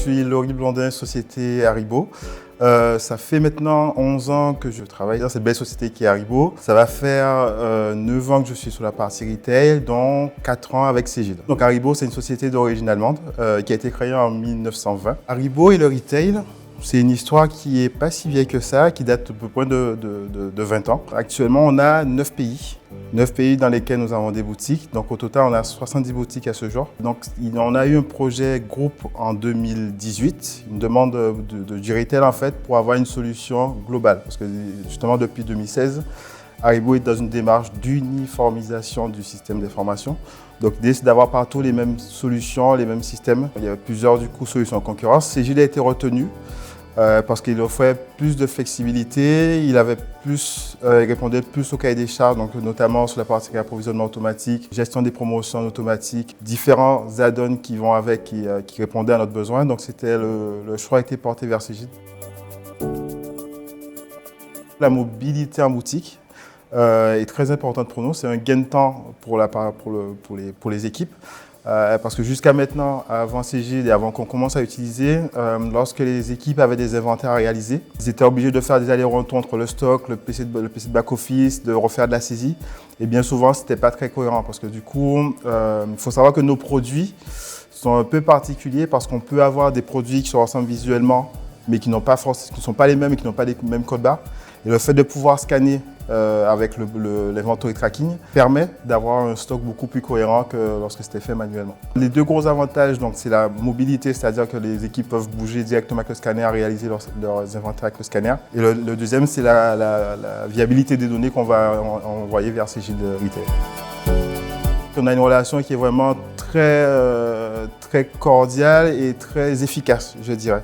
suis Laurie Blondin, société Haribo. Ça fait maintenant 11 ans que je travaille dans cette belle société qui est Haribo. Ça va faire 9 ans que je suis sur la partie retail, dont 4 ans avec Cegid. Donc Haribo, c'est une société d'origine allemande qui a été créée en 1920. Haribo et le retail, c'est une histoire qui n'est pas si vieille que ça, qui date de peu de 20 ans. Actuellement, on a 9 pays. 9 pays dans lesquels nous avons des boutiques. Donc au total, on a 70 boutiques à ce jour. Donc on a eu un projet groupe en 2018, une demande du retail en fait pour avoir une solution globale. Parce que justement depuis 2016, Haribo est dans une démarche d'uniformisation du système d'information. Donc l'idée c'est d'avoir partout les mêmes solutions, les mêmes systèmes. Il y a plusieurs du coup solutions en concurrence. Cegid a été retenu parce qu'il offrait plus de flexibilité, il répondait plus au cahier des charges, donc notamment sur la partie approvisionnement automatique, gestion des promotions automatiques, différents add-ons qui vont avec, qui répondaient à notre besoin. Donc c'était le choix a été porté vers Cegid. La mobilité en boutique est très importante pour nous. C'est un gain de temps pour les équipes. Parce que jusqu'à maintenant, avant Cegid et avant qu'on commence à utiliser, lorsque les équipes avaient des inventaires à réaliser, ils étaient obligés de faire des allers-retours entre le stock, le PC de back-office, de refaire de la saisie. Et bien souvent, ce n'était pas très cohérent parce que du coup, il faut savoir que nos produits sont un peu particuliers parce qu'on peut avoir des produits qui se ressemblent visuellement, mais qui ne sont pas les mêmes et qui n'ont pas les mêmes codes barres. Et le fait de pouvoir scanner avec l'inventory tracking permet d'avoir un stock beaucoup plus cohérent que lorsque c'était fait manuellement. Les deux gros avantages, c'est la mobilité, c'est-à-dire que les équipes peuvent bouger directement avec le scanner, réaliser leurs inventaires avec le scanner. Et le deuxième, c'est la viabilité des données qu'on va envoyer vers Cegid Retail. On a une relation qui est vraiment très cordiale et très efficace, je dirais.